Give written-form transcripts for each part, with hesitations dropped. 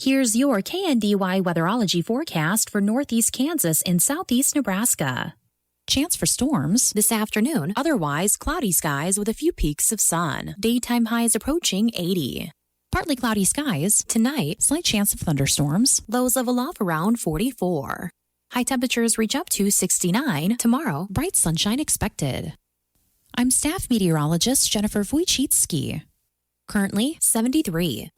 Here's your KNDY weatherology forecast for northeast Kansas and southeast Nebraska. Chance for storms this afternoon, otherwise cloudy skies with a few peaks of sun. Daytime highs approaching 80. Partly cloudy skies. Tonight, slight chance of thunderstorms. Lows level off around 44. High temperatures reach up to 69. Tomorrow, bright sunshine expected. I'm staff meteorologist Jennifer Wojcicki. Currently 73.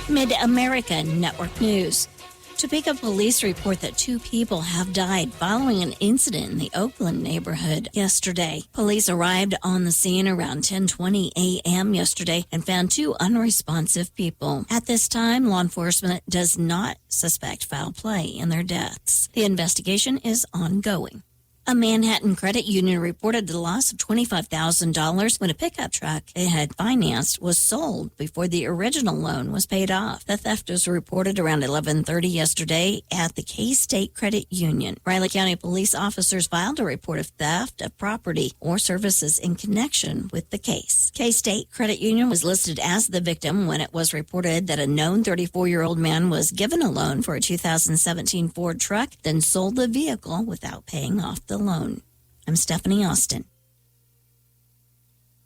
Mid-America Network News. Topeka police report that 2 people have died following an incident in the Oakland neighborhood yesterday. Police arrived on the scene around 10:20 a.m. yesterday and found 2 unresponsive people. At this time, law enforcement does not suspect foul play in their deaths. The investigation is ongoing. A Manhattan credit union reported the loss of $25,000 when a pickup truck it had financed was sold before the original loan was paid off. The theft was reported around 11:30 yesterday at the K-State Credit Union. Riley County police officers filed a report of theft of property or services in connection with the case. K-State Credit Union was listed as the victim when it was reported that a known 34-year-old man was given a loan for a 2017 Ford truck, then sold the vehicle without paying off the loan. I'm Stephanie Austin.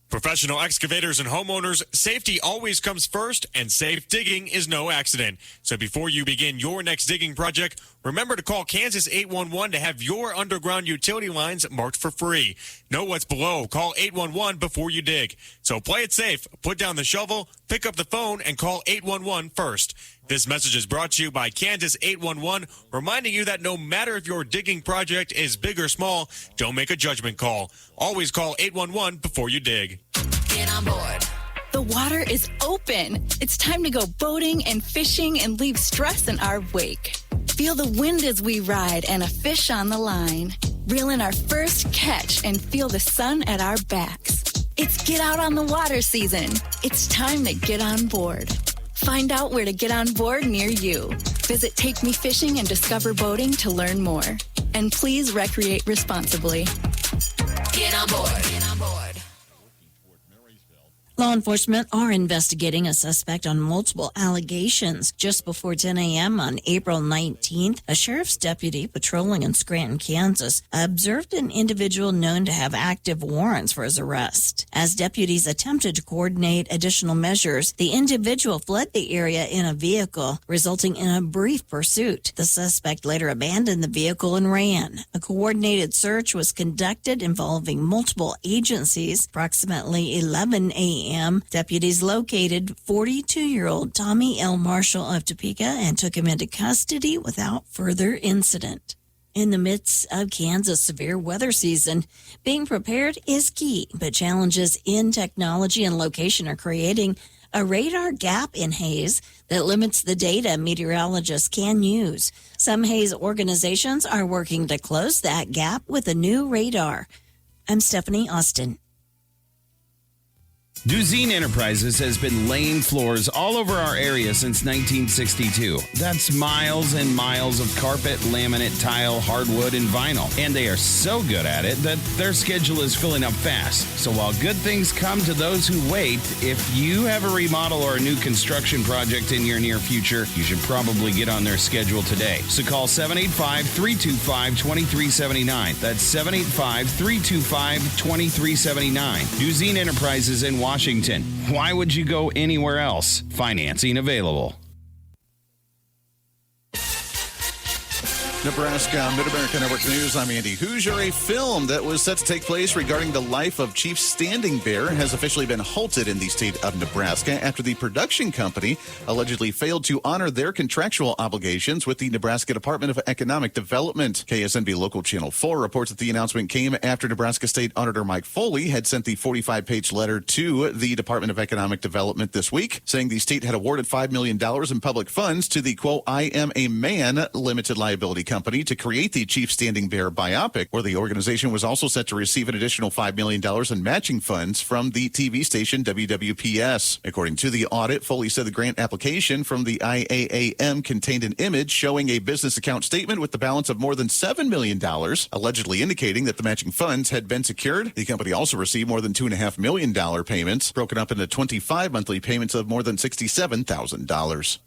Professional excavators and homeowners, safety always comes first, and safe digging is no accident. So before you begin your next digging project, remember to call Kansas 811 to have your underground utility lines marked for free. Know what's below. Call 811 before you dig. So play it safe. Put down the shovel, pick up the phone, and call 811 first. This message is brought to you by Kansas 811, reminding you that no matter if your digging project is big or small, don't make a judgment call. Always call 811 before you dig. Get on board. The water is open. It's time to go boating and fishing and leave stress in our wake. Feel the wind as we ride and a fish on the line. Reel in our first catch and feel the sun at our backs. It's get out on the water season. It's time to get on board. Find out where to get on board near you. Visit Take Me Fishing and Discover Boating to learn more. And please recreate responsibly. Get on board. Get on board. Law enforcement are investigating a suspect on multiple allegations. Just before 10 a.m. on April 19th, a sheriff's deputy patrolling in Scranton, Kansas, observed an individual known to have active warrants for his arrest. As deputies attempted to coordinate additional measures, the individual fled the area in a vehicle, resulting in a brief pursuit. The suspect later abandoned the vehicle and ran. A coordinated search was conducted involving multiple agencies. Approximately 11 a.m., deputies located 42-year-old Tommy L. Marshall of Topeka and took him into custody without further incident. In the midst of Kansas' severe weather season, being prepared is key, but challenges in technology and location are creating a radar gap in haze that limits the data meteorologists can use. Some haze organizations are working to close that gap with a new radar. I'm Stephanie Austin. Duzine Enterprises has been laying floors all over our area since 1962. That's miles and miles of carpet, laminate, tile, hardwood, and vinyl. And they are so good at it that their schedule is filling up fast. So while good things come to those who wait, if you have a remodel or a new construction project in your near future, you should probably get on their schedule today. So call 785-325-2379. That's 785-325-2379. Duzine Enterprises in Washington. Why would you go anywhere else? Financing available. Nebraska Mid-America Network News. I'm Andy Hoosier. A film that was set to take place regarding the life of Chief Standing Bear has officially been halted in the state of Nebraska after the production company allegedly failed to honor their contractual obligations with the Nebraska Department of Economic Development. KSNB Local Channel 4 reports that the announcement came after Nebraska State Auditor Mike Foley had sent the 45-page letter to the Department of Economic Development this week, saying the state had awarded $5 million in public funds to the, quote, I Am a Man limited liability company company to create the Chief Standing Bear biopic, where the organization was also set to receive an additional $5 million in matching funds from the TV station WWPS. According to the audit, Foley said the grant application from the IAAM contained an image showing a business account statement with the balance of more than $7 million, allegedly indicating that the matching funds had been secured. The company also received more than $2.5 million payments, broken up into 25 monthly payments of more than $67,000.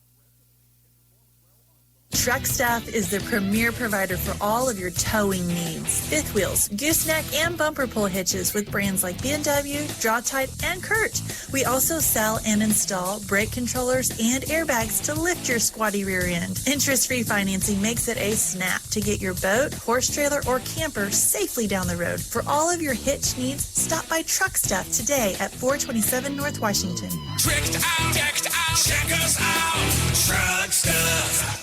Truck Stop is the premier provider for all of your towing needs. Fifth wheels, gooseneck, and bumper pull hitches with brands like KNDY, Draw-Tite, and Kurt. We also sell and install brake controllers and airbags to lift your squatty rear end. Interest-free financing makes it a snap to get your boat, horse trailer, or camper safely down the road. For all of your hitch needs, stop by Truck Stop today at 427 North Washington. Check us out, Truck Stop.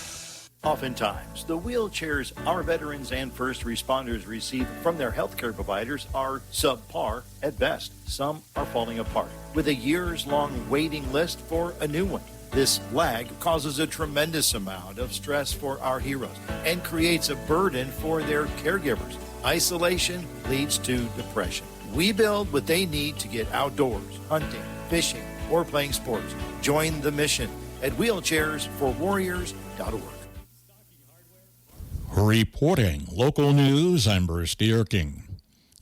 Oftentimes, the wheelchairs our veterans and first responders receive from their healthcare providers are subpar at best. Some are falling apart, with a years-long waiting list for a new one. This lag causes a tremendous amount of stress for our heroes and creates a burden for their caregivers. Isolation leads to depression. We build what they need to get outdoors, hunting, fishing, or playing sports. Join the mission at wheelchairsforwarriors.org. Reporting local news, I'm Bruce Dierking.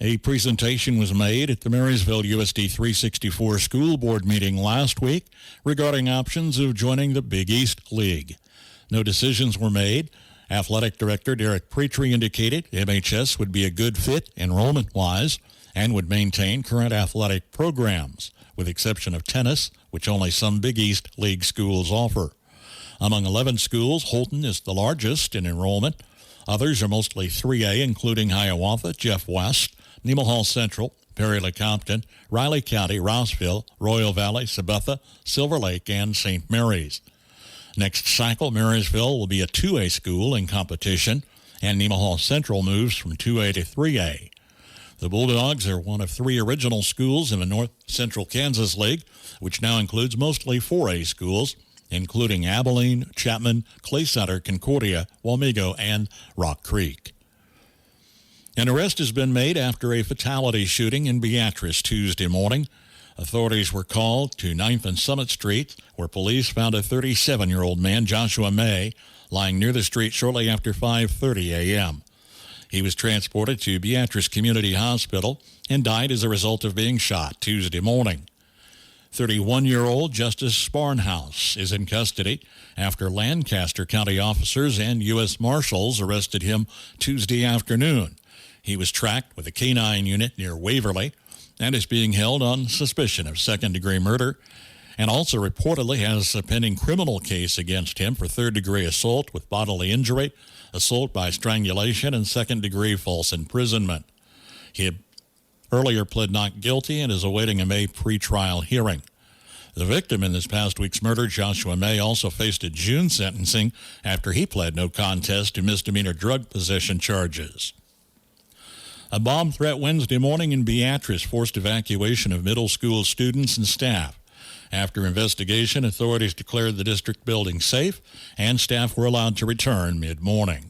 A presentation was made at the Marysville USD 364 School Board meeting last week regarding options of joining the Big East League. No decisions were made. Athletic Director Derek Pretry indicated MHS would be a good fit enrollment-wise and would maintain current athletic programs, with exception of tennis, which only some Big East League schools offer. Among 11 schools, Holton is the largest in enrollment. Others are mostly 3A, including Hiawatha, Jeff West, Nemaha Central, Perry-Lecompton, Riley County, Rossville, Royal Valley, Sabetha, Silver Lake, and St. Mary's. Next cycle, Marysville will be a 2A school in competition, and Nemaha Central moves from 2A to 3A. The Bulldogs are one of 3 original schools in the North Central Kansas League, which now includes mostly 4A schools, including Abilene, Chapman, Clay Center, Concordia, Wamego, and Rock Creek. An arrest has been made after a fatality shooting in Beatrice Tuesday morning. Authorities were called to 9th and Summit Street, where police found a 37-year-old man, Joshua May, lying near the street shortly after 5:30 a.m. He was transported to Beatrice Community Hospital and died as a result of being shot Tuesday morning. 31-year-old Justice Sparnhouse is in custody after Lancaster County officers and U.S. Marshals arrested him Tuesday afternoon. He was tracked with a K-9 unit near Waverly and is being held on suspicion of second-degree murder, and also reportedly has a pending criminal case against him for third-degree assault with bodily injury, assault by strangulation, and second-degree false imprisonment. He had earlier pled not guilty and is awaiting a May pretrial hearing. The victim in this past week's murder, Joshua May, also faced a June sentencing after he pled no contest to misdemeanor drug possession charges. A bomb threat Wednesday morning in Beatrice forced evacuation of middle school students and staff. After investigation, authorities declared the district building safe and staff were allowed to return mid-morning.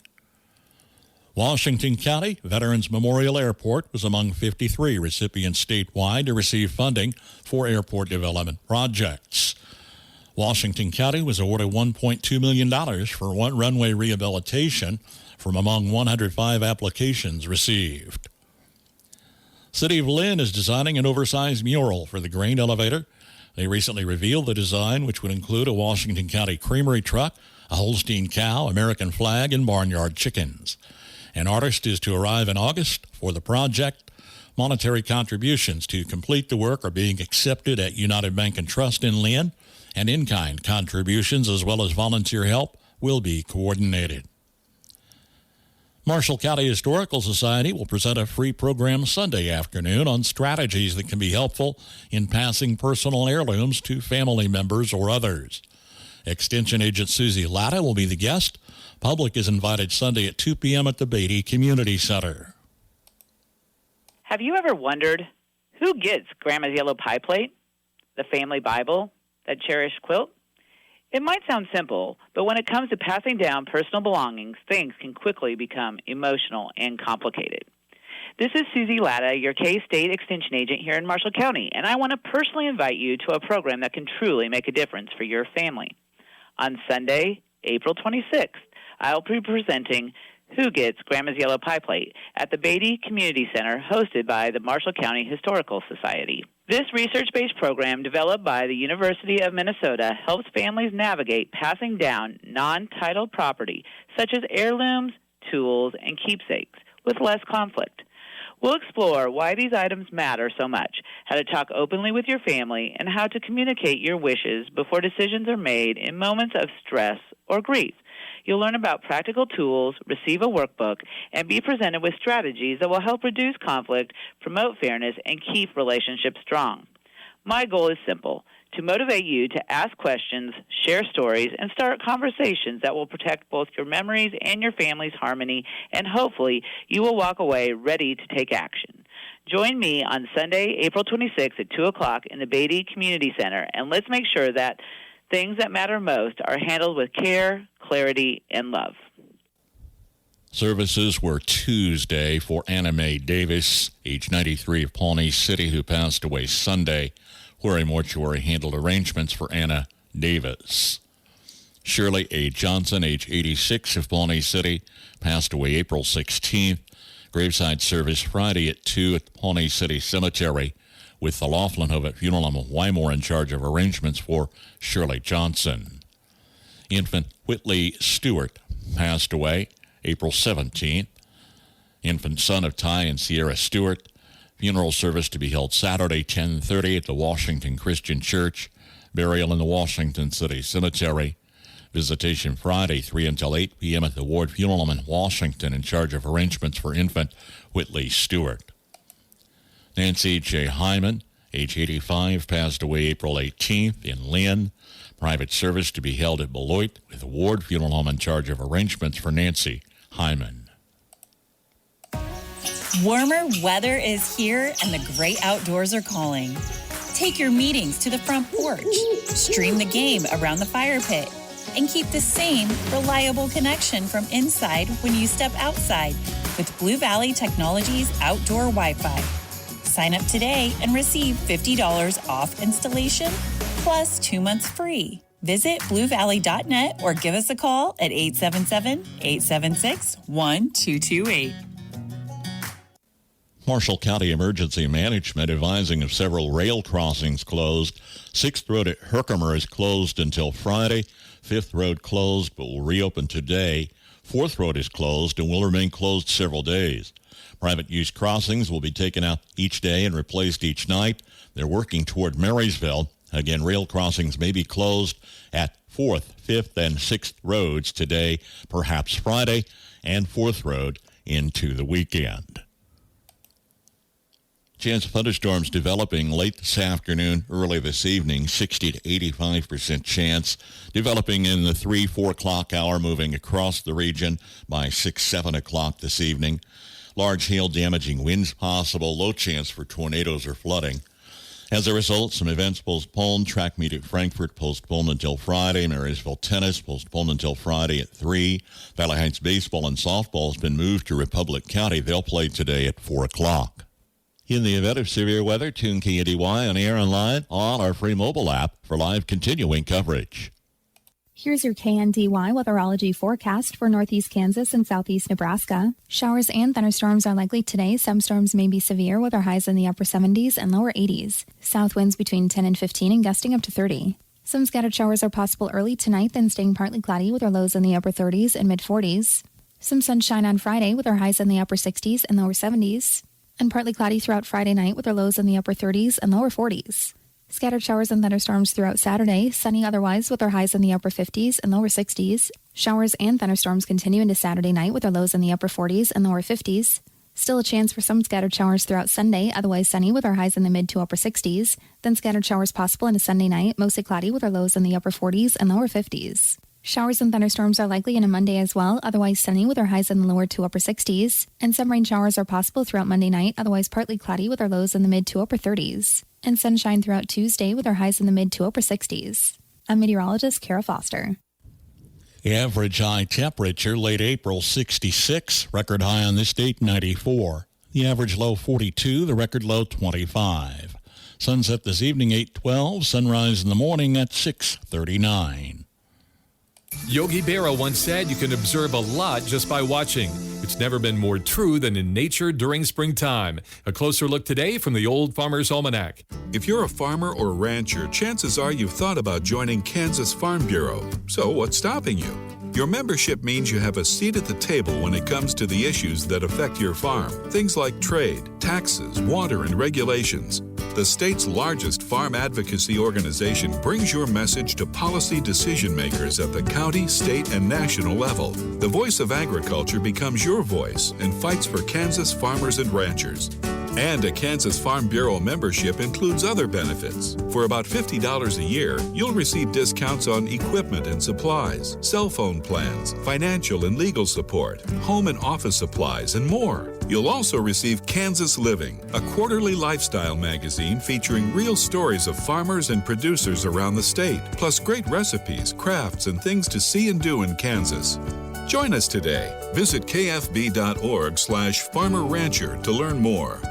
Washington County Veterans Memorial Airport was among 53 recipients statewide to receive funding for airport development projects. Washington County was awarded $1.2 million for one runway rehabilitation from among 105 applications received. City of Lynn is designing an oversized mural for the grain elevator. They recently revealed the design, which would include a Washington County creamery truck, a Holstein cow, American flag, and barnyard chickens. An artist is to arrive in August for the project. Monetary contributions to complete the work are being accepted at United Bank and Trust in Lynn, and in-kind contributions as well as volunteer help will be coordinated. Marshall County Historical Society will present a free program Sunday afternoon on strategies that can be helpful in passing personal heirlooms to family members or others. Extension Agent Susie Latta will be the guest. Public is invited Sunday at 2 p.m. at the Beatty Community Center. Have you ever wondered who gets Grandma's yellow pie plate, the family Bible, that cherished quilt? It might sound simple, but when it comes to passing down personal belongings, things can quickly become emotional and complicated. This is Susie Latta, your K-State Extension Agent here in Marshall County, and I want to personally invite you to a program that can truly make a difference for your family. On Sunday, April 26th, I'll be presenting Who Gets Grandma's Yellow Pie Plate at the Beatty Community Center, hosted by the Marshall County Historical Society. This research-based program, developed by the University of Minnesota, helps families navigate passing down non-titled property, such as heirlooms, tools, and keepsakes, with less conflict. We'll explore why these items matter so much, how to talk openly with your family, and how to communicate your wishes before decisions are made in moments of stress or grief. You'll learn about practical tools, receive a workbook, and be presented with strategies that will help reduce conflict, promote fairness, and keep relationships strong. My goal is simple: to motivate you to ask questions, share stories, and start conversations that will protect both your memories and your family's harmony, and hopefully you will walk away ready to take action. Join me on Sunday, April 26th at 2 o'clock in the Beatty Community Center, and let's make sure that things that matter most are handled with care, clarity, and love. Services were Tuesday for Anna Mae Davis, age 93, of Pawnee City, who passed away Sunday, where a mortuary handled arrangements for Anna Davis. Shirley A. Johnson, age 86, of Pawnee City, passed away April 16th. Graveside service Friday at 2 at the Pawnee City Cemetery, with the Laughlin-Hovet Funeral Home of Wymore in charge of arrangements for Shirley Johnson. Infant Whitley Stewart passed away April 17th. Infant son of Ty and Sierra Stewart. Funeral service to be held Saturday, 10:30 at the Washington Christian Church. Burial in the Washington City Cemetery. Visitation Friday, 3 until 8 p.m. at the Ward Funeral Home in Washington, in charge of arrangements for infant Whitley Stewart. Nancy J. Hyman, age 85, passed away April 18th in Lynn. Private service to be held at Beloit, with the Ward Funeral Home in charge of arrangements for Nancy Hyman. Warmer weather is here and the great outdoors are calling. Take your meetings to the front porch, stream the game around the fire pit, and keep the same reliable connection from inside when you step outside with Blue Valley Technologies Outdoor Wi-Fi. Sign up today and receive $50 off installation plus 2 months free. Visit bluevalley.net or give us a call at 877-876-1228. Marshall County Emergency Management advising of several rail crossings closed. 6th Road at Herkimer is closed until Friday. 5th Road closed but will reopen today. 4th Road is closed and will remain closed several days. Private use crossings will be taken out each day and replaced each night. They're working toward Marysville. Again, rail crossings may be closed at 4th, 5th, and 6th roads today, perhaps Friday, and 4th Road into the weekend. Chance of thunderstorms developing late this afternoon, early this evening, 60 to 85% chance. Developing in the 3-4 o'clock hour, moving across the region by 6-7 o'clock this evening. Large hail damaging winds possible, low chance for tornadoes or flooding. As a result, some events postponed. Track meet at Frankfort postponed until Friday. Marysville tennis postponed until Friday at 3. Valley Heights baseball and softball has been moved to Republic County. They'll play today at 4 o'clock. In the event of severe weather, tune KNDY on air online on our free mobile app for live continuing coverage. Here's your KNDY weatherology forecast for northeast Kansas and southeast Nebraska. Showers and thunderstorms are likely today. Some storms may be severe with our highs in the upper 70s and lower 80s. South winds between 10 and 15 and gusting up to 30. Some scattered showers are possible early tonight, then staying partly cloudy with our lows in the upper 30s and mid 40s. Some sunshine on Friday with our highs in the upper 60s and lower 70s. And partly cloudy throughout Friday night with our lows in the upper 30s and lower 40s. Scattered showers and thunderstorms throughout Saturday, sunny otherwise with our highs in the upper 50s and lower 60s. Showers and thunderstorms continue into Saturday night with our lows in the upper 40s and lower 50s. Still a chance for some scattered showers throughout Sunday, otherwise sunny with our highs in the mid to upper 60s. Then scattered showers possible into Sunday night, mostly cloudy with our lows in the upper 40s and lower 50s. Showers and thunderstorms are likely in a Monday as well, otherwise sunny with our highs in the lower to upper 60s. And some rain showers are possible throughout Monday night, otherwise partly cloudy with our lows in the mid to upper 30s. And sunshine throughout Tuesday with our highs in the mid to upper 60s. I'm meteorologist Kara Foster. Average high temperature late April 66, record high on this date 94. The average low 42, the record low 25. Sunset this evening 8:12, sunrise in the morning at 6:39. Yogi Berra once said you can observe a lot just by watching. It's never been more true than in nature during springtime. A closer look today from the Old Farmer's Almanac. If you're a farmer or rancher, chances are you've thought about joining Kansas Farm Bureau. So what's stopping you? Your membership means you have a seat at the table when it comes to the issues that affect your farm. Things like trade, taxes, water, and regulations. The state's largest farm advocacy organization brings your message to policy decision makers at the county, state, and national level. The voice of agriculture becomes your voice and fights for Kansas farmers and ranchers. And a Kansas Farm Bureau membership includes other benefits. For about $50 a year, you'll receive discounts on equipment and supplies, cell phone plans, financial and legal support, home and office supplies, and more. You'll also receive Kansas Living, a quarterly lifestyle magazine featuring real stories of farmers and producers around the state, plus great recipes, crafts, and things to see and do in Kansas. Join us today. Visit kfb.org/Farmer Rancher to learn more.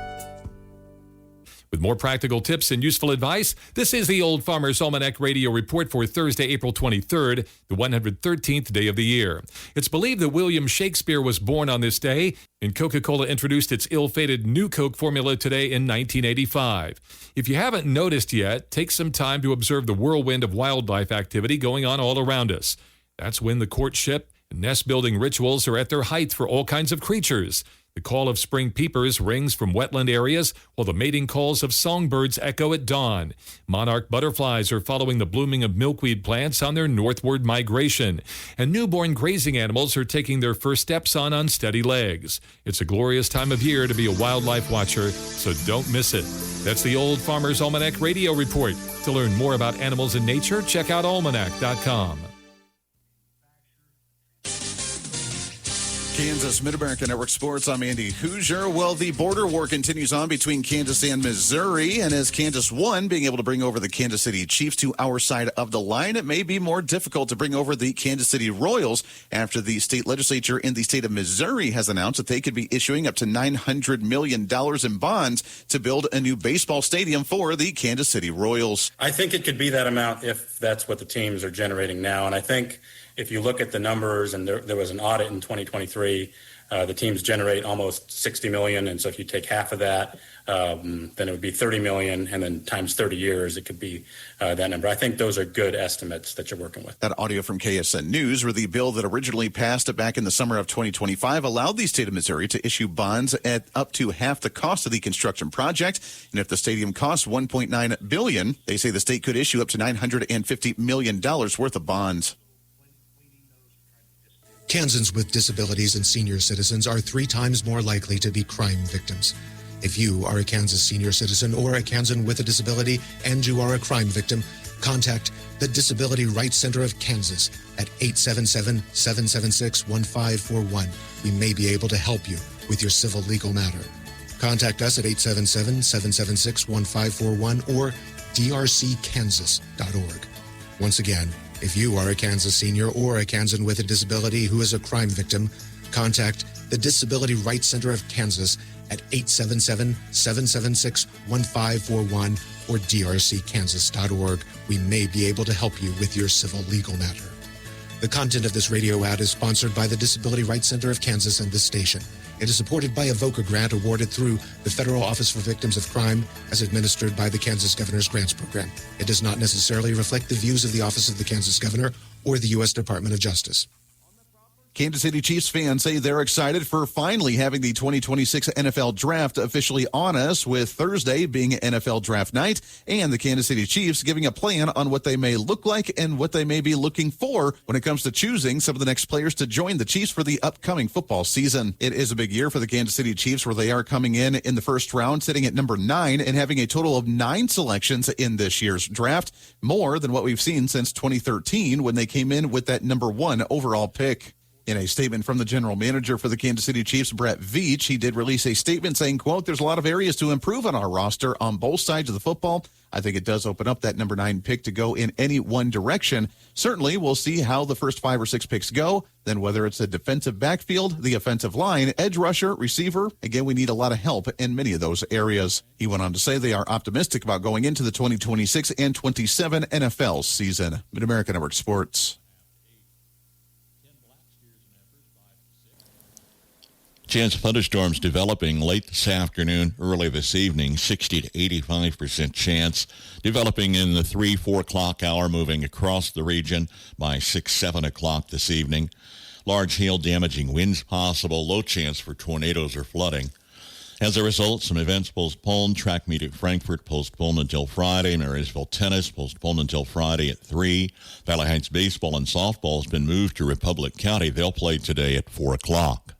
With more practical tips and useful advice, this is the Old Farmer's Almanac Radio Report for Thursday, April 23rd, the 113th day of the year. It's believed that William Shakespeare was born on this day, and Coca-Cola introduced its ill-fated New Coke formula today in 1985. If you haven't noticed yet, take some time to observe the whirlwind of wildlife activity going on all around us. That's when the courtship and nest-building rituals are at their height for all kinds of creatures. The call of spring peepers rings from wetland areas, while the mating calls of songbirds echo at dawn. Monarch butterflies are following the blooming of milkweed plants on their northward migration. And newborn grazing animals are taking their first steps on unsteady legs. It's a glorious time of year to be a wildlife watcher, so don't miss it. That's the Old Farmer's Almanac Radio Report. To learn more about animals and nature, check out almanac.com. Kansas Mid-America Network Sports. I'm Andy Hoosier. Well, the border war continues on between Kansas and Missouri, and as Kansas won, being able to bring over the Kansas City Chiefs to our side of the line, it may be more difficult to bring over the Kansas City Royals after the state legislature in the state of Missouri has announced that they could be issuing up to $900 million in bonds to build a new baseball stadium for the Kansas City Royals. I think it could be that amount if that's what the teams are generating now, and I think if you look at the numbers, and there was an audit in 2023, the teams generate almost $60 million. And so if you take half of that, then it would be $30 million. And then times 30 years, it could be that number. I think those are good estimates that you're working with. That audio from KSN News, where the bill that originally passed back in the summer of 2025 allowed the state of Missouri to issue bonds at up to half the cost of the construction project. And if the stadium costs $1.9 billion, they say the state could issue up to $950 million worth of bonds. Kansans with disabilities and senior citizens are 3 times more likely to be crime victims. If you are a Kansas senior citizen or a Kansan with a disability and you are a crime victim, contact the Disability Rights Center of Kansas at 877-776-1541. We may be able to help you with your civil legal matter. Contact us at 877-776-1541 or drckansas.org. Once again, if you are a Kansas senior or a Kansan with a disability who is a crime victim, contact the Disability Rights Center of Kansas at 877-776-1541 or drckansas.org. We may be able to help you with your civil legal matter. The content of this radio ad is sponsored by the Disability Rights Center of Kansas and this station. It is supported by a VOCA grant awarded through the Federal Office for Victims of Crime as administered by the Kansas Governor's Grants Program. It does not necessarily reflect the views of the Office of the Kansas Governor or the U.S. Department of Justice. Kansas City Chiefs fans say they're excited for finally having the 2026 NFL Draft officially on us, with Thursday being NFL Draft night and the Kansas City Chiefs giving a plan on what they may look like and what they may be looking for when it comes to choosing some of the next players to join the Chiefs for the upcoming football season. It is a big year for the Kansas City Chiefs, where they are coming in the first round, sitting at number 9 and having a total of 9 selections in this year's draft, more than what we've seen since 2013 when they came in with that number 1 overall pick. In a statement from the general manager for the Kansas City Chiefs, Brett Veach, he did release a statement saying, quote, "There's a lot of areas to improve on our roster on both sides of the football. I think it does open up that number 9 pick to go in any one direction. Certainly, we'll see how the first 5 or 6 picks go. Then whether it's a defensive backfield, the offensive line, edge rusher, receiver, again, we need a lot of help in many of those areas." He went on to say they are optimistic about going into the 2026 and 27 NFL season. Mid-America Network Sports. Chance of thunderstorms developing late this afternoon, early this evening, 60 to 85% chance. Developing in the 3-4 o'clock hour, moving across the region by 6-7 o'clock this evening. Large hail damaging winds possible, low chance for tornadoes or flooding. As a result, some events postponed. Track meet at Frankfort postponed until Friday. Marysville tennis postponed until Friday at 3. Valley Heights baseball and softball has been moved to Republic County. They'll play today at 4 o'clock.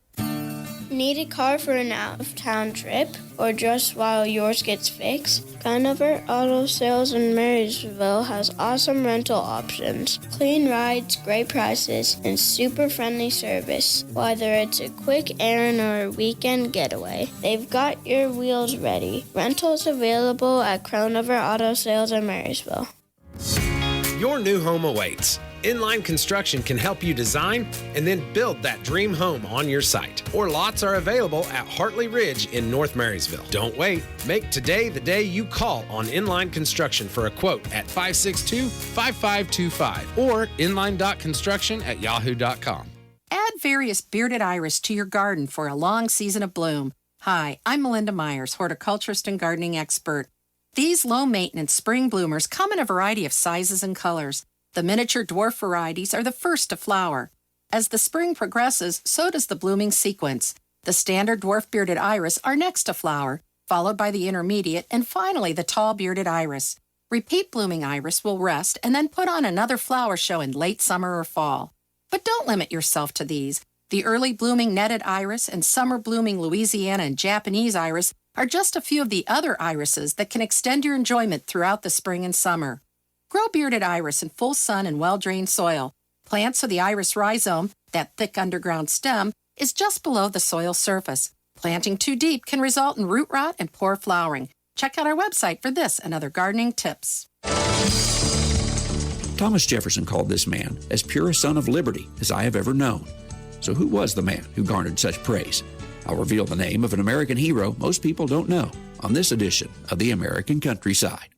Need a car for an out-of-town trip or just while yours gets fixed? KNDY Auto Sales in Marysville has awesome rental options, clean rides, great prices, and super friendly service. Whether it's a quick errand or a weekend getaway, they've got your wheels ready. Rentals available at KNDY Auto Sales in Marysville. Your new home awaits. Inline Construction can help you design and then build that dream home on your site. Or lots are available at Hartley Ridge in North Marysville. Don't wait. Make today the day you call on Inline Construction for a quote at 562-5525 or inline.construction@yahoo.com. Add various bearded iris to your garden for a long season of bloom. Hi, I'm Melinda Myers, horticulturist and gardening expert. These low-maintenance spring bloomers come in a variety of sizes and colors. The miniature dwarf varieties are the first to flower. As the spring progresses, so does the blooming sequence. The standard dwarf bearded iris are next to flower, followed by the intermediate, and finally the tall bearded iris. Repeat blooming iris will rest and then put on another flower show in late summer or fall. But don't limit yourself to these. The early blooming netted iris and summer blooming Louisiana and Japanese iris are just a few of the other irises that can extend your enjoyment throughout the spring and summer. Grow bearded iris in full sun and well-drained soil. Plants so the iris rhizome, that thick underground stem, is just below the soil surface. Planting too deep can result in root rot and poor flowering. Check out our website for this and other gardening tips. Thomas Jefferson called this man as pure a son of liberty as I have ever known. So who was the man who garnered such praise? I'll reveal the name of an American hero most people don't know on this edition of The American Countryside.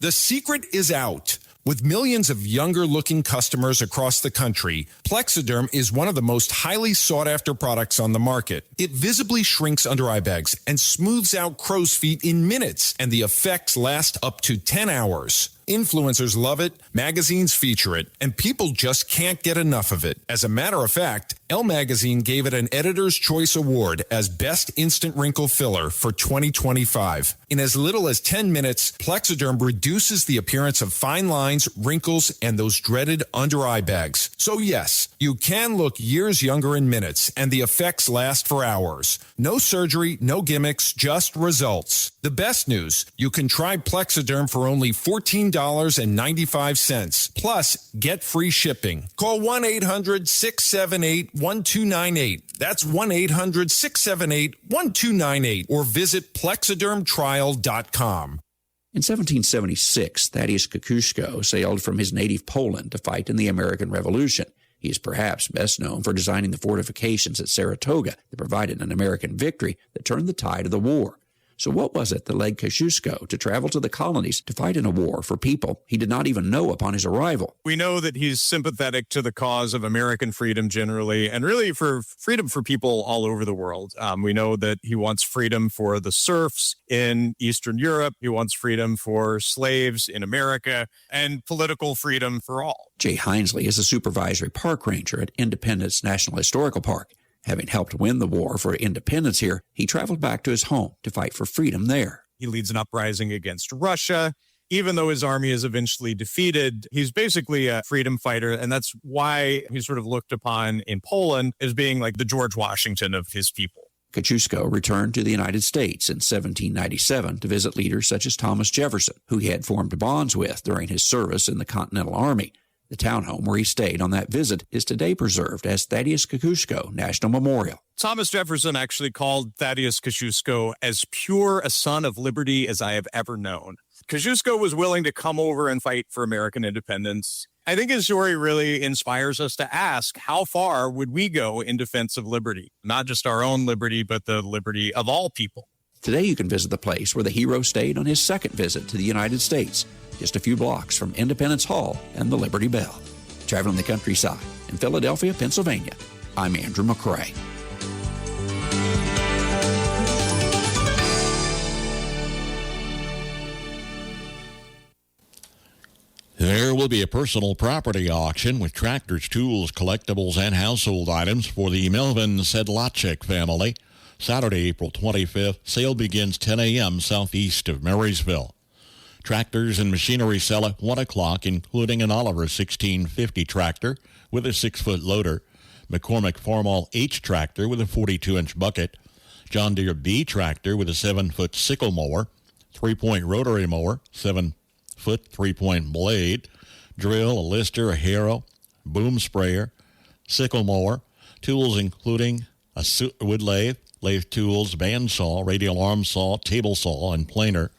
The secret is out. With millions of younger-looking customers across the country, Plexiderm is one of the most highly sought-after products on the market. It visibly shrinks under eye bags and smooths out crow's feet in minutes, and the effects last up to 10 hours. Influencers love it, magazines feature it, and people just can't get enough of it. As a matter of fact, Elle Magazine gave it an Editor's Choice Award as Best Instant Wrinkle Filler for 2025. In as little as 10 minutes, Plexiderm reduces the appearance of fine lines, wrinkles, and those dreaded under-eye bags. So yes, you can look years younger in minutes, and the effects last for hours. No surgery, no gimmicks, just results. The best news, you can try Plexiderm for only $14.95. Plus, get free shipping. Call 1-800-678-1298. That's 1-800-678-1298. Or visit plexidermtrial.com. In 1776, Thaddeus Kosciuszko sailed from his native Poland to fight in the American Revolution. He is perhaps best known for designing the fortifications at Saratoga that provided an American victory that turned the tide of the war. So what was it that led Kosciuszko to travel to the colonies to fight in a war for people he did not even know upon his arrival? We know that he's sympathetic to the cause of American freedom generally, and really for freedom for people all over the world. We know that he wants freedom for the serfs in Eastern Europe. He wants freedom for slaves in America, and political freedom for all. Jay Hinesley is a supervisory park ranger at Independence National Historical Park. Having helped win the war for independence here, he traveled back to his home to fight for freedom there. He leads an uprising against Russia. Even though his army is eventually defeated, he's basically a freedom fighter, and that's why he's sort of looked upon in Poland as being like the George Washington of his people. Kosciuszko returned to the United States in 1797 to visit leaders such as Thomas Jefferson, who he had formed bonds with during his service in the Continental Army. The townhome where he stayed on that visit is today preserved as Thaddeus Kosciuszko National Memorial. Thomas Jefferson actually called Thaddeus Kosciuszko as pure a son of liberty as I have ever known. Kosciuszko was willing to come over and fight for American independence. I think his story really inspires us to ask, how far would we go in defense of liberty? Not just our own liberty, but the liberty of all people. Today you can visit the place where the hero stayed on his second visit to the United States, just a few blocks from Independence Hall and the Liberty Bell. Traveling the countryside in Philadelphia, Pennsylvania, I'm Andrew McCrae. There will be a personal property auction with tractors, tools, collectibles, and household items for the Melvin Sedlacek family. Saturday, April 25th. Sale begins 10 a.m. southeast of Marysville. Tractors and machinery sell at 1 o'clock, including an Oliver 1650 tractor with a 6-foot loader, McCormick Farmall H tractor with a 42-inch bucket, John Deere B tractor with a 7-foot sickle mower, 3-point rotary mower, 7-foot 3-point blade, drill, a lister, a harrow, boom sprayer, sickle mower, tools including a wood lathe, lathe tools, bandsaw, radial arm saw, table saw, and planer.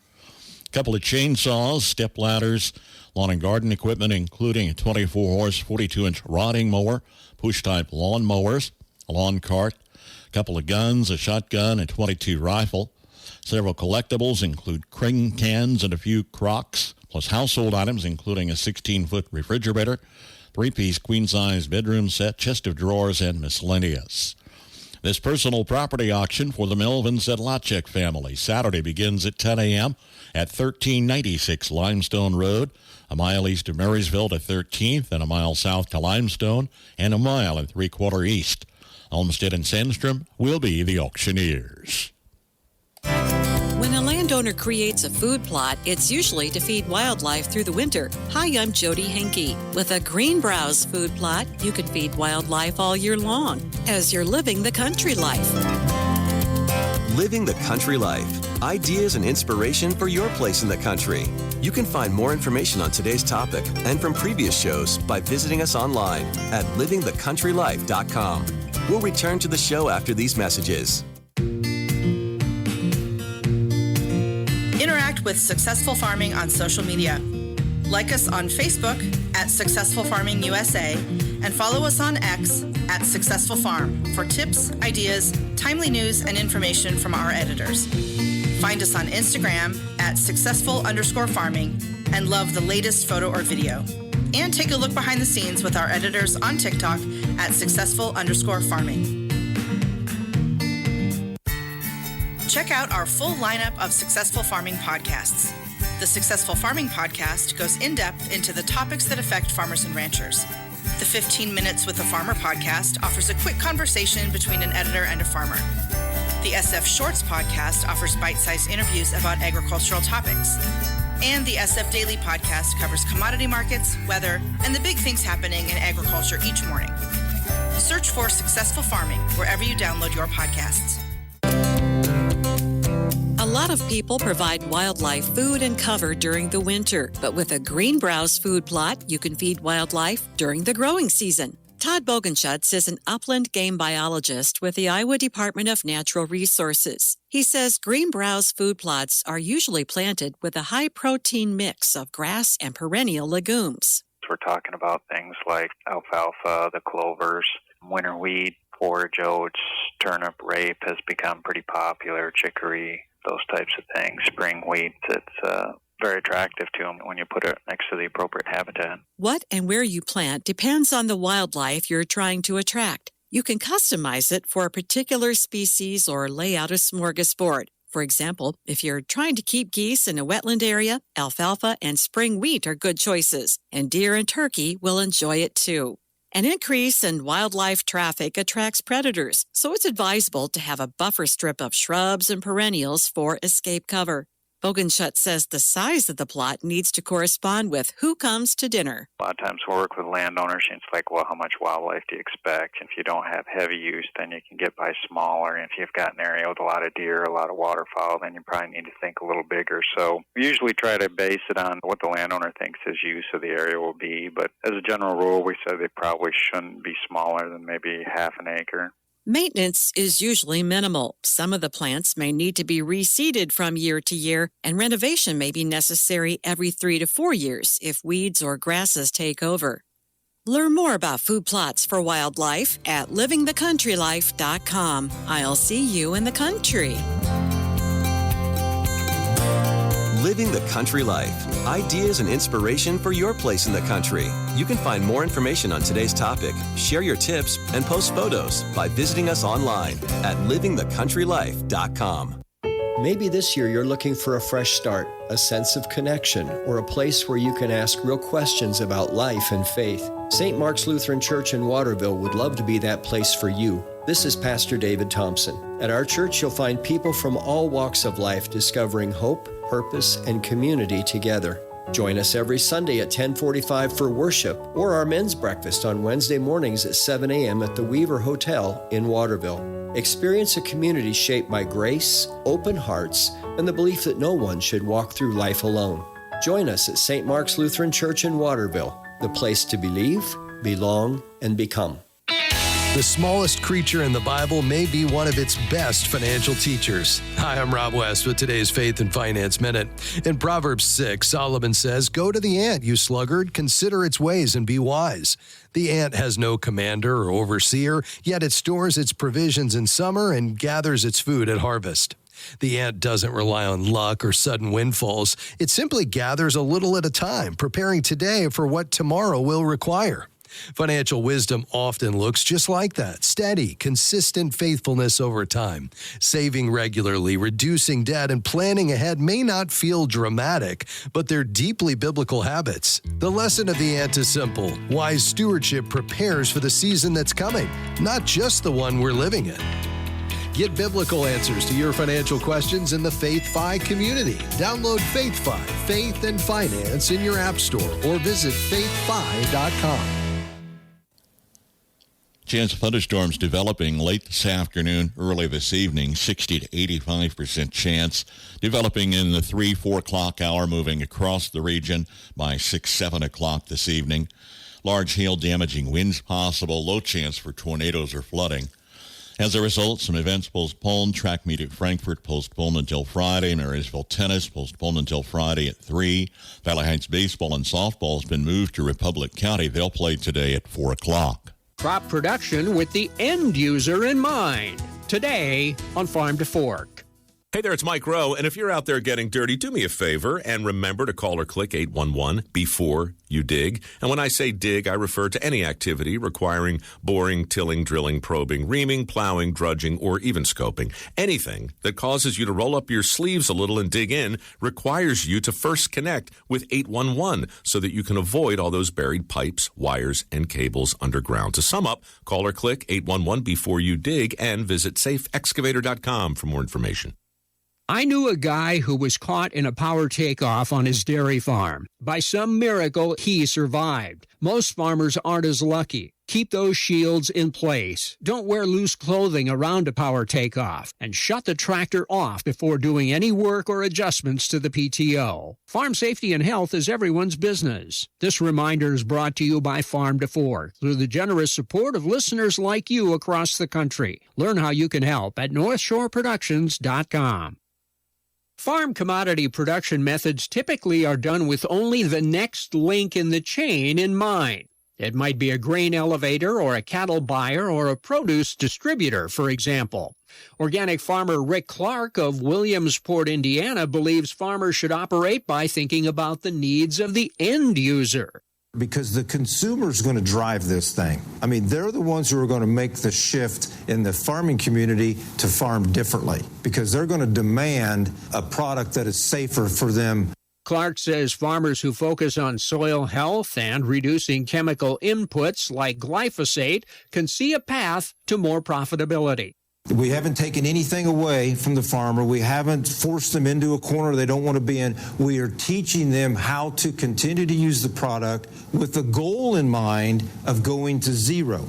A couple of chainsaws, step ladders, lawn and garden equipment, including a 24-horse, 42-inch rotting mower, push-type lawn mowers, a lawn cart, a couple of guns, a shotgun, and 22 rifle. Several collectibles include cream cans and a few Crocs, plus household items including a 16-foot refrigerator, 3-piece queen-size bedroom set, chest of drawers, and miscellaneous. This personal property auction for the Melvin Sedlacek family Saturday begins at 10 a.m. at 1396 Limestone Road, a mile east of Marysville to 13th and a mile south to Limestone, and a mile and 3/4 east. Olmsted and Sandstrom will be the auctioneers. When a landowner creates a food plot, it's usually to feed wildlife through the winter. Hi, I'm Jody Henke. With a Green Browse food plot, you can feed wildlife all year long as you're living the country life. Living the country life. Ideas and inspiration for your place in the country. You can find more information on today's topic and from previous shows by visiting us online at livingthecountrylife.com. We'll return to the show after these messages. Interact with Successful Farming on social media. Like us on Facebook at Successful Farming USA and follow us on X at Successful Farm for tips, ideas, timely news, and information from our editors. Find us on Instagram at successful_farming and love the latest photo or video. And take a look behind the scenes with our editors on TikTok at successful_farming. Check out our full lineup of Successful Farming podcasts. The Successful Farming podcast goes in-depth into the topics that affect farmers and ranchers. The 15 Minutes with a Farmer podcast offers a quick conversation between an editor and a farmer. The SF Shorts podcast offers bite-sized interviews about agricultural topics. And the SF Daily podcast covers commodity markets, weather, and the big things happening in agriculture each morning. Search for Successful Farming wherever you download your podcasts. A lot of people provide wildlife food and cover during the winter, but with a Green Browse food plot, you can feed wildlife during the growing season. Todd Bogenschutz is an upland game biologist with the Iowa Department of Natural Resources. He says Green Browse food plots are usually planted with a high-protein mix of grass and perennial legumes. We're talking about things like alfalfa, the clovers, winter wheat, forage oats, turnip, rape has become pretty popular, chicory, those types of things, spring wheat. It's very attractive to them when you put it next to the appropriate habitat. What and where you plant depends on the wildlife you're trying to attract. You can customize it for a particular species or lay out a smorgasbord. For example, if you're trying to keep geese in a wetland area, alfalfa and spring wheat are good choices, and deer and turkey will enjoy it too. An increase in wildlife traffic attracts predators, so it's advisable to have a buffer strip of shrubs and perennials for escape cover. Bogenschutz says the size of the plot needs to correspond with who comes to dinner. A lot of times we work with landowners, and it's like, well, how much wildlife do you expect? If you don't have heavy use, then you can get by smaller. And if you've got an area with a lot of deer, a lot of waterfowl, then you probably need to think a little bigger. So we usually try to base it on what the landowner thinks his use of the area will be. But as a general rule, we say they probably shouldn't be smaller than maybe half an acre. Maintenance is usually minimal. Some of the plants may need to be reseeded from year to year, and renovation may be necessary every 3 to 4 years if weeds or grasses take over. Learn more about food plots for wildlife at livingthecountrylife.com. I'll see you in the country. Living the Country Life. Ideas and inspiration for your place in the country. You can find more information on today's topic, share your tips, and post photos by visiting us online at livingthecountrylife.com. Maybe this year you're looking for a fresh start, a sense of connection, or a place where you can ask real questions about life and faith. St. Mark's Lutheran Church in Waterville would love to be that place for you. This is Pastor David Thompson. At our church, you'll find people from all walks of life discovering hope, purpose, and community together. Join us every Sunday at 10:45 for worship or our men's breakfast on Wednesday mornings at 7 a.m. at the Weaver Hotel in Waterville. Experience a community shaped by grace, open hearts, and the belief that no one should walk through life alone. Join us at St. Mark's Lutheran Church in Waterville, the place to believe, belong, and become. The smallest creature in the Bible may be one of its best financial teachers. Hi, I'm Rob West with today's Faith and Finance Minute. In Proverbs 6, Solomon says, "Go to the ant, you sluggard, consider its ways and be wise. The ant has no commander or overseer, yet it stores its provisions in summer and gathers its food at harvest." The ant doesn't rely on luck or sudden windfalls. It simply gathers a little at a time, preparing today for what tomorrow will require. Financial wisdom often looks just like that. Steady, consistent faithfulness over time. Saving regularly, reducing debt, and planning ahead may not feel dramatic, but they're deeply biblical habits. The lesson of the ant is simple. Wise stewardship prepares for the season that's coming, not just the one we're living in. Get biblical answers to your financial questions in the Faith Fi community. Download Faith Fi, Faith and Finance in your app store or visit faithfi.com. Chance of thunderstorms developing late this afternoon, early this evening, 60 to 85% chance. Developing in the 3-4 o'clock hour, moving across the region by 6-7 o'clock this evening. Large hail damaging winds possible, low chance for tornadoes or flooding. As a result, some events postponed. Track meet at Frankfurt postponed until Friday. Marysville tennis postponed until Friday at 3. Valley Heights baseball and softball has been moved to Republic County. They'll play today at 4 o'clock. Crop production with the end user in mind. Today on Farm to Fork. Hey there, it's Mike Rowe, and if you're out there getting dirty, do me a favor and remember to call or click 811 before you dig. And when I say dig, I refer to any activity requiring boring, tilling, drilling, probing, reaming, plowing, drudging, or even scoping. Anything that causes you to roll up your sleeves a little and dig in requires you to first connect with 811 so that you can avoid all those buried pipes, wires, and cables underground. To sum up, call or click 811 before you dig and visit safeexcavator.com for more information. I knew a guy who was caught in a power takeoff on his dairy farm. By some miracle, he survived. Most farmers aren't as lucky. Keep those shields in place. Don't wear loose clothing around a power takeoff. And shut the tractor off before doing any work or adjustments to the PTO. Farm safety and health is everyone's business. This reminder is brought to you by Farm to Fork through the generous support of listeners like you across the country. Learn how you can help at NorthshoreProductions.com. Farm commodity production methods typically are done with only the next link in the chain in mind. It might be a grain elevator or a cattle buyer or a produce distributor, for example. Organic farmer Rick Clark of Williamsport, Indiana, believes farmers should operate by thinking about the needs of the end user. Because the consumer's going to drive this thing. I mean, they're the ones who are going to make the shift in the farming community to farm differently because they're going to demand a product that is safer for them. Clark says farmers who focus on soil health and reducing chemical inputs like glyphosate can see a path to more profitability. We haven't taken anything away from the farmer. We haven't forced them into a corner they don't want to be in. We are teaching them how to continue to use the product with the goal in mind of going to zero.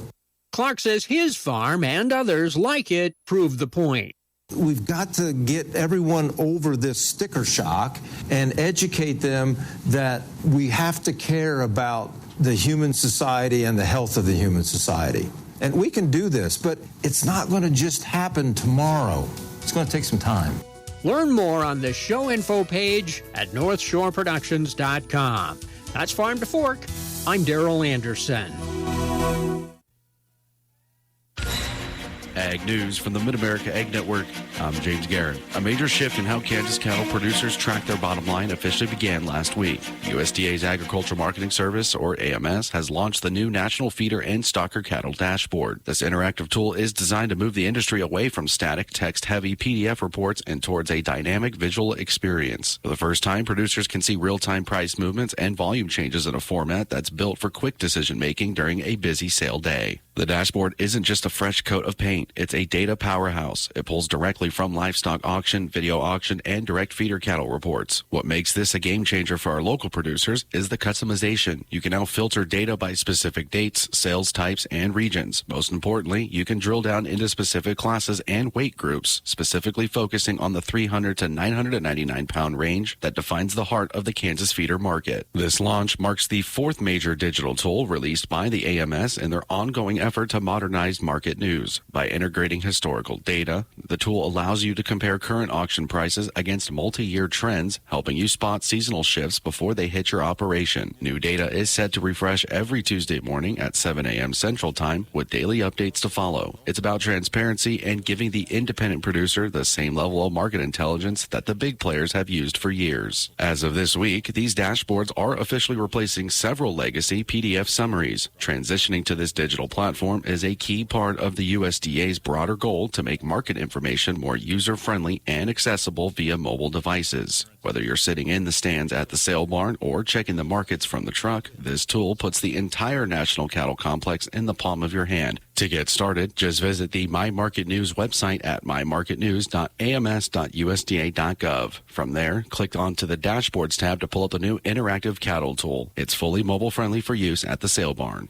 Clark says his farm and others like it prove the point. We've got to get everyone over this sticker shock and educate them that we have to care about the human society and the health of the human society. And we can do this, but it's not going to just happen tomorrow. It's going to take some time. Learn more on the show info page at northshoreproductions.com. That's Farm to Fork. I'm Darrell Anderson. Ag News from the Mid-America Ag Network. I'm James Guerin. A major shift in how Kansas cattle producers track their bottom line officially began last week. USDA's Agricultural Marketing Service, or AMS, has launched the new National Feeder and Stocker Cattle Dashboard. This interactive tool is designed to move the industry away from static, text-heavy PDF reports and towards a dynamic visual experience. For the first time, producers can see real-time price movements and volume changes in a format that's built for quick decision-making during a busy sale day. The dashboard isn't just a fresh coat of paint, it's a data powerhouse. It pulls directly from livestock auction, video auction, and direct feeder cattle reports. What makes this a game changer for our local producers is the customization. You can now filter data by specific dates, sales types, and regions. Most importantly, you can drill down into specific classes and weight groups, specifically focusing on the 300 to 999 pound range that defines the heart of the Kansas feeder market. This launch marks the fourth major digital tool released by the AMS in their ongoing effort to modernize market news. By integrating historical data, the tool allows you to compare current auction prices against multi-year trends, helping you spot seasonal shifts before they hit your operation. New data is set to refresh every Tuesday morning at 7 a.m. Central Time, with daily updates to follow. It's about transparency and giving the independent producer the same level of market intelligence that the big players have used for years. As of this week, these dashboards are officially replacing several legacy PDF summaries. Transitioning to this digital platform is a key part of the USDA's broader goal to make market information more user-friendly and accessible via mobile devices. Whether you're sitting in the stands at the sale barn or checking the markets from the truck, this tool puts the entire national cattle complex in the palm of your hand. To get started, just visit the My Market News website at mymarketnews.ams.usda.gov. From there, click onto the Dashboards tab to pull up the new interactive cattle tool. It's fully mobile-friendly for use at the sale barn.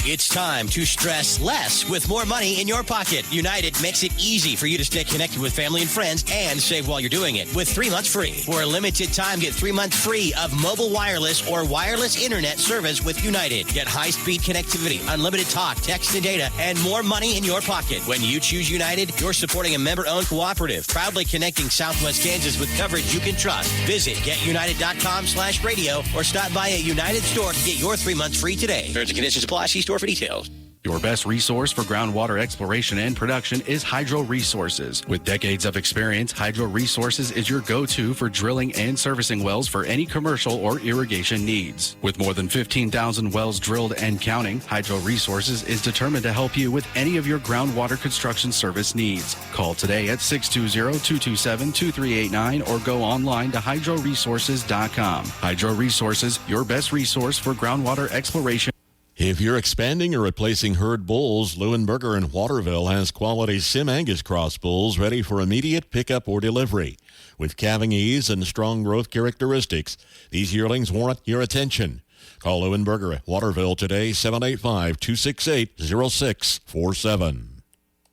It's time to stress less with more money in your pocket. United makes it easy for you to stay connected with family and friends and save while you're doing it with 3 months free. For a limited time, get 3 months free of mobile wireless or wireless internet service with United. Get high-speed connectivity, unlimited talk, text, and data, and more money in your pocket. When you choose United, you're supporting a member-owned cooperative, proudly connecting Southwest Kansas with coverage you can trust. Visit getunited.com/radio or stop by a United store to get your 3 months free today. Terms and conditions apply. See store for details. Your best resource for groundwater exploration and production is Hydro Resources. With decades of experience, Hydro Resources is your go-to for drilling and servicing wells for any commercial or irrigation needs. With more than 15,000 wells drilled and counting, Hydro Resources is determined to help you with any of your groundwater construction service needs. Call today at 620-227-2389 or go online to hydroresources.com. Hydro Resources, your best resource for groundwater exploration. If you're expanding or replacing herd bulls, Leuenberger in Waterville has quality Sim Angus cross bulls ready for immediate pickup or delivery. With calving ease and strong growth characteristics, these yearlings warrant your attention. Call Leuenberger at Waterville today, 785-268-0647.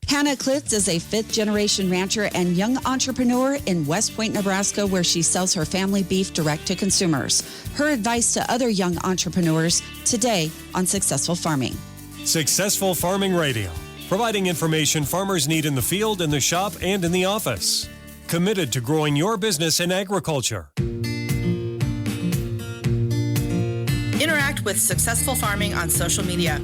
Hannah Klitz is a fifth-generation rancher and young entrepreneur in West Point, Nebraska, where she sells her family beef direct to consumers. Her advice to other young entrepreneurs today on Successful Farming. Successful Farming Radio, providing information farmers need in the field, in the shop, and in the office. Committed to growing your business in agriculture. Interact with Successful Farming on social media.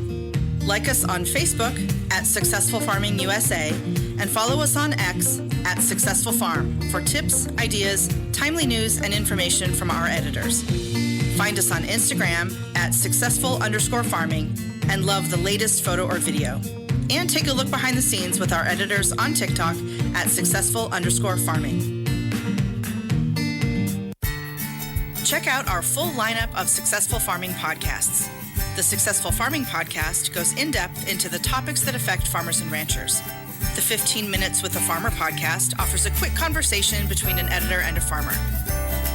Like us on Facebook at Successful Farming USA and follow us on X at Successful Farm for tips, ideas, timely news, and information from our editors. Find us on Instagram at successful_farming and love the latest photo or video. And take a look behind the scenes with our editors on TikTok at successful_farming. Check out our full lineup of Successful Farming podcasts. The Successful Farming Podcast goes in-depth into the topics that affect farmers and ranchers. The 15 Minutes with a Farmer podcast offers a quick conversation between an editor and a farmer.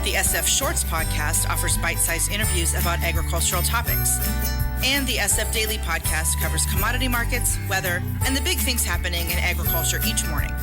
The SF Shorts podcast offers bite-sized interviews about agricultural topics. And the SF Daily podcast covers commodity markets, weather, and the big things happening in agriculture each morning.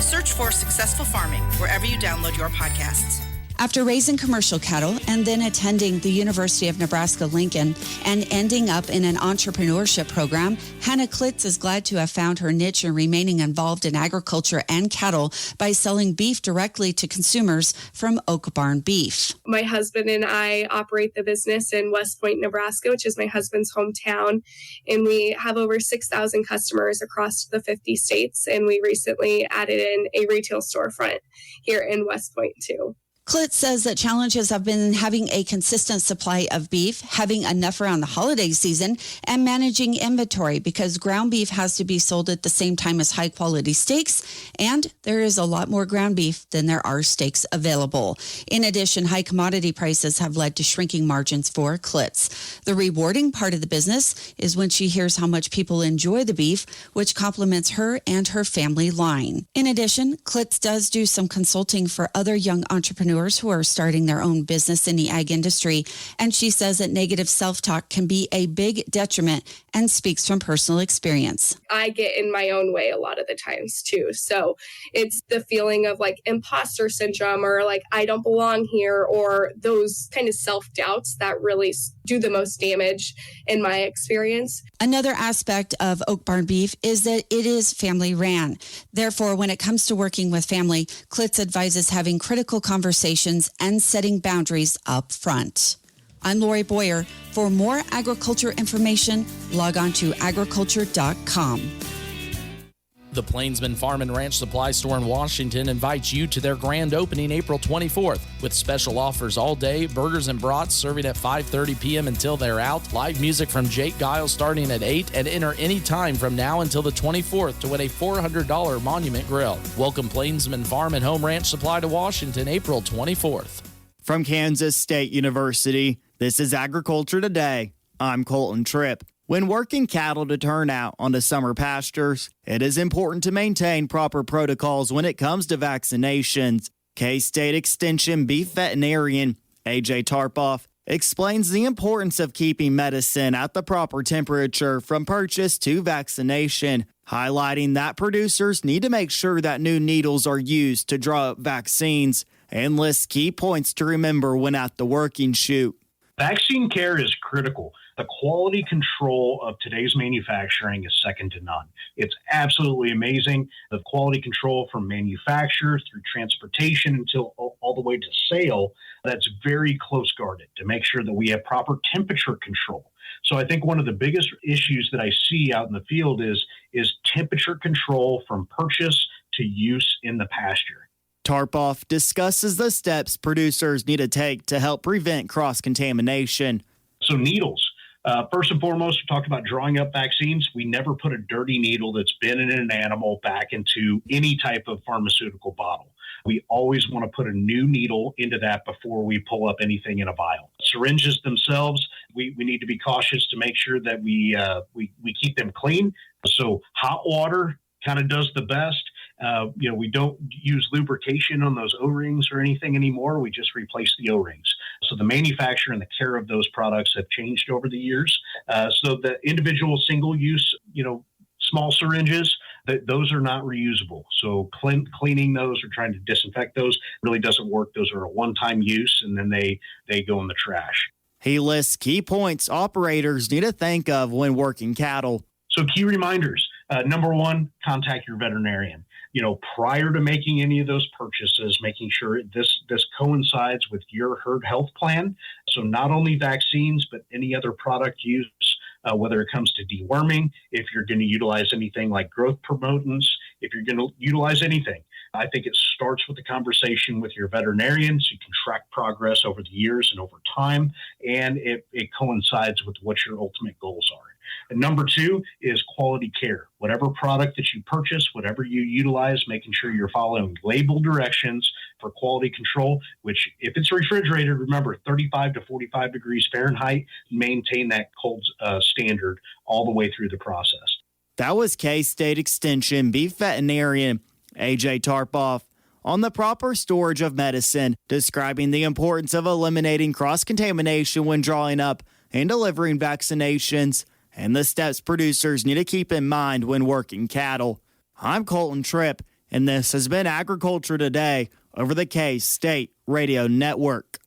Search for Successful Farming wherever you download your podcasts. After raising commercial cattle and then attending the University of Nebraska-Lincoln and ending up in an entrepreneurship program, Hannah Klitz is glad to have found her niche and remaining involved in agriculture and cattle by selling beef directly to consumers from Oak Barn Beef. My husband and I operate the business in West Point, Nebraska, which is my husband's hometown, and we have over 6,000 customers across the 50 states, and we recently added in a retail storefront here in West Point, too. Klitz says that challenges have been having a consistent supply of beef, having enough around the holiday season, and managing inventory because ground beef has to be sold at the same time as high-quality steaks, and there is a lot more ground beef than there are steaks available. In addition, high commodity prices have led to shrinking margins for Klitz. The rewarding part of the business is when she hears how much people enjoy the beef, which complements her and her family line. In addition, Klitz does do some consulting for other young entrepreneurs who are starting their own business in the ag industry, and she says that negative self-talk can be a big detriment and speaks from personal experience. I get in my own way a lot of the times too. So it's the feeling of like imposter syndrome or like I don't belong here or those kind of self-doubts that really do the most damage in my experience. Another aspect of Oak Barn Beef is that it is family ran. Therefore, when it comes to working with family, Klitz advises having critical conversations and setting boundaries up front. I'm Lori Boyer. For more agriculture information, log on to agriculture.com. The Plainsman Farm and Ranch Supply Store in Washington invites you to their grand opening April 24th with special offers all day, burgers and brats serving at 5:30 p.m. until they're out, live music from Jake Giles starting at 8, and enter any time from now until the 24th to win a $400 Monument Grill. Welcome Plainsman Farm and Home Ranch Supply to Washington April 24th. From Kansas State University, this is Agriculture Today. I'm Colton Tripp. When working cattle to turn out onto summer pastures, it is important to maintain proper protocols when it comes to vaccinations. K-State Extension Beef Veterinarian A.J. Tarpoff explains the importance of keeping medicine at the proper temperature from purchase to vaccination, highlighting that producers need to make sure that new needles are used to draw up vaccines, and lists key points to remember when at the working chute. Vaccine care is critical. The quality control of today's manufacturing is second to none. It's absolutely amazing. The quality control from manufacture through transportation until all the way to sale, that's very close guarded to make sure that we have proper temperature control. So I think one of the biggest issues that I see out in the field is temperature control from purchase to use in the pasture. Tarpoff discusses the steps producers need to take to help prevent cross-contamination. So needles. First and foremost, we talked about drawing up vaccines. We never put a dirty needle that's been in an animal back into any type of pharmaceutical bottle. We always want to put a new needle into that before we pull up anything in a vial. Syringes themselves, we need to be cautious to make sure that we keep them clean. So hot water kind of does the best. We don't use lubrication on those O-rings or anything anymore. We just replace the O-rings. So the manufacture and the care of those products have changed over the years. So the individual single-use, small syringes, those are not reusable. So cleaning those or trying to disinfect those really doesn't work. Those are a one-time use, and then they go in the trash. He lists key points operators need to think of when working cattle. So key reminders. Number one, contact your veterinarian. Prior to making any of those purchases, making sure this coincides with your herd health plan. So not only vaccines, but any other product use, whether it comes to deworming, if you're going to utilize anything like growth promotants, if you're going to utilize anything. I think it starts with the conversation with your veterinarian so you can track progress over the years and over time, and it coincides with what your ultimate goals are. And number two is quality care. Whatever product that you purchase, whatever you utilize, making sure you're following label directions for quality control, which if it's refrigerated, remember 35 to 45 degrees Fahrenheit, maintain that cold standard all the way through the process. That was K-State Extension Beef Veterinarian AJ Tarpoff on the proper storage of medicine, describing the importance of eliminating cross-contamination when drawing up and delivering vaccinations and the steps producers need to keep in mind when working cattle. I'm Colton Tripp, and this has been Agriculture Today over the K-State Radio Network.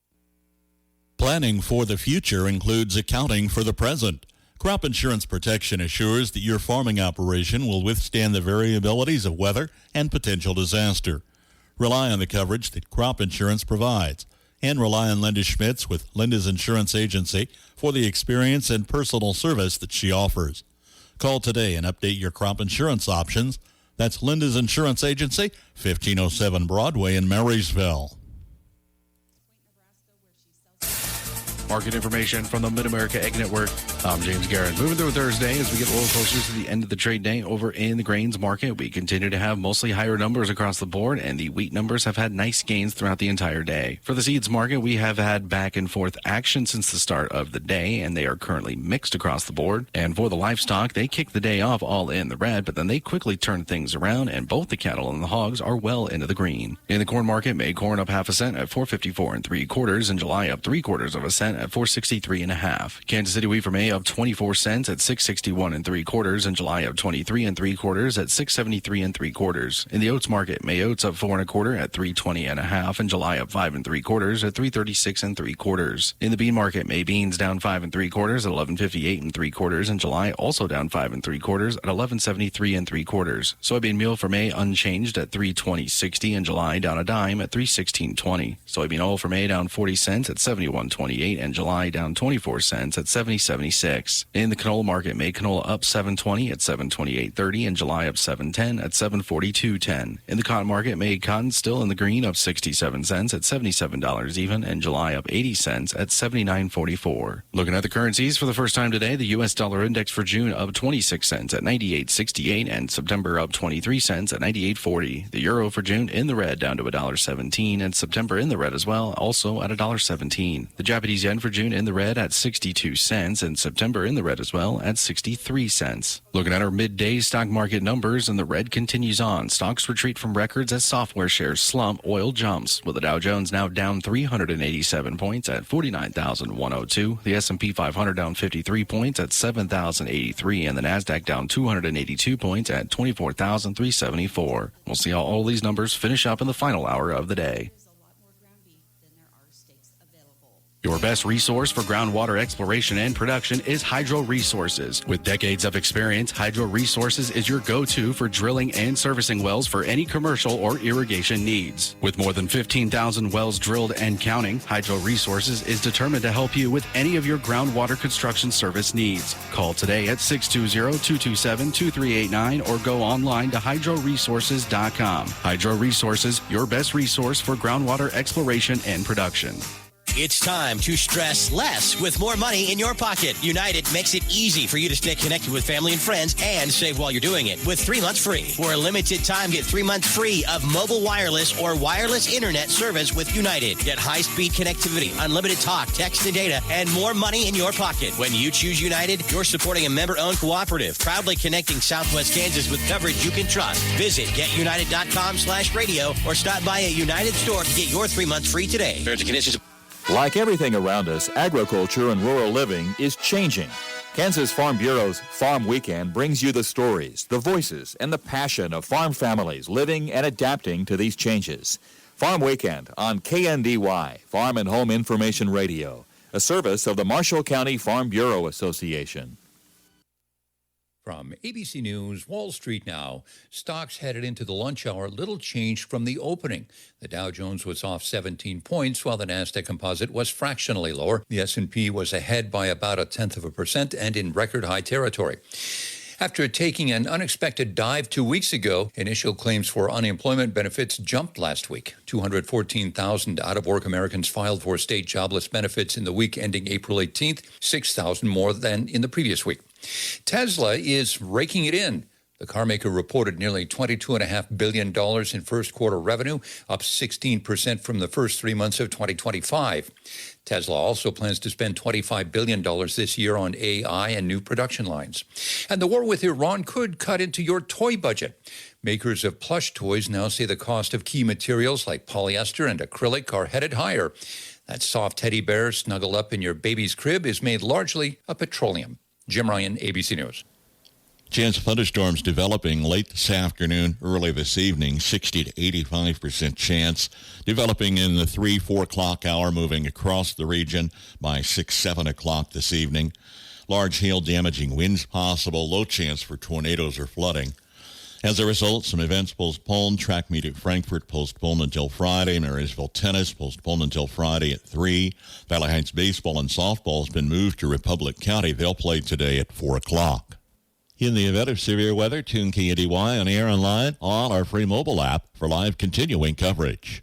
Planning for the future includes accounting for the present. Crop insurance protection assures that your farming operation will withstand the variabilities of weather and potential disaster. Rely on the coverage that crop insurance provides, and rely on Linda Schmitz with Linda's Insurance Agency for the experience and personal service that she offers. Call today and update your crop insurance options. That's Linda's Insurance Agency, 1507 Broadway in Marysville. Market information from the Mid-America Egg Network. I'm James Garrett. Moving through Thursday as we get a little closer to the end of the trade day over in the grains market. We continue to have mostly higher numbers across the board, and the wheat numbers have had nice gains throughout the entire day. For the seeds market, we have had back and forth action since the start of the day, and they are currently mixed across the board. And for the livestock, they kicked the day off all in the red, but then they quickly turned things around, and both the cattle and the hogs are well into the green. In the corn market, May corn up 0.5 cent at 4.54 3/4, and July up 3/4 cent at 4.63 1/2. Kansas City wheat for May up 24 cents at 6.61 3/4, and July up 23 3/4 at 6.73 3/4. In the oats market, May oats up 4 1/4 at 3.20 1/2, and July up 5 3/4 at 3.36 3/4. In the bean market, May beans down 5 3/4 at 11.58 3/4, and July also down 5 3/4 at 11.73 3/4. Soybean meal for May unchanged at 3.20.60, and July down a dime at 3.16.20. Soybean oil for May down 40 cents at 71.28, and July down 24 cents at 70.76. In the canola market, May canola up 7.20 at 7.28.30, and July up 7.10 at 7.42.10. In the cotton market, May cotton still in the green, up 67 cents at $77 even, and July up 80 cents at 79.44. Looking at the currencies for the first time today, the U.S. dollar index for June up 26 cents at 98.68, and September up 23 cents at 98.40. The euro for June in the red down to $1.17, and September in the red as well, also at $1.17. The Japanese yen for June in the red at 62 cents, and September in the red as well at 63 cents. Looking at our midday stock market numbers, and the red continues on. Stocks retreat from records as software shares slump, oil jumps, with the Dow Jones now down 387 points at 49,102, the S&P 500 down 53 points at 7,083, and the NASDAQ down 282 points at 24,374. We'll see how all these numbers finish up in the final hour of the day. Your best resource for groundwater exploration and production is Hydro Resources. With decades of experience, Hydro Resources is your go-to for drilling and servicing wells for any commercial or irrigation needs. With more than 15,000 wells drilled and counting, Hydro Resources is determined to help you with any of your groundwater construction service needs. Call today at 620-227-2389 or go online to hydroresources.com. Hydro Resources, your best resource for groundwater exploration and production. It's time to stress less with more money in your pocket. United makes it easy for you to stay connected with family and friends and save while you're doing it with 3 months free. For a limited time, get 3 months free of mobile wireless or wireless internet service with United. Get high-speed connectivity, unlimited talk, text, and data, and more money in your pocket. When you choose United, you're supporting a member-owned cooperative, proudly connecting Southwest Kansas with coverage you can trust. Visit getunited.com/radio or stop by a United store to get your 3 months free today. Terms and conditions. Like everything around us, agriculture and rural living is changing. Kansas Farm Bureau's Farm Weekend brings you the stories, the voices, and the passion of farm families living and adapting to these changes. Farm Weekend on KNDY, Farm and Home Information Radio, a service of the Marshall County Farm Bureau Association. From ABC News, Wall Street now. Stocks headed into the lunch hour, little changed from the opening. The Dow Jones was off 17 points, while the NASDAQ Composite was fractionally lower. The S&P was ahead by about 0.1% and in record high territory. After taking an unexpected dive 2 weeks ago, initial claims for unemployment benefits jumped last week. 214,000 out-of-work Americans filed for state jobless benefits in the week ending April 18th, 6,000 more than in the previous week. Tesla is raking it in. The carmaker reported nearly $22.5 billion in first quarter revenue, up 16% from the first 3 months of 2025. Tesla also plans to spend $25 billion this year on AI and new production lines. And the war with Iran could cut into your toy budget. Makers of plush toys now say the cost of key materials like polyester and acrylic are headed higher. That soft teddy bear snuggled up in your baby's crib is made largely of petroleum. Jim Ryan, ABC News. Chance of thunderstorms developing late this afternoon, early this evening, 60 to 85% chance. Developing in the 3-4 o'clock hour, moving across the region by 6-7 o'clock this evening. Large hail damaging winds possible, low chance for tornadoes or flooding. As a result, some events postponed. Track meet at Frankfurt postponed until Friday. Marysville tennis postponed until Friday at 3. Valley Heights baseball and softball has been moved to Republic County. They'll play today at 4 o'clock. In the event of severe weather, tune KNDY on air online on our free mobile app for live continuing coverage.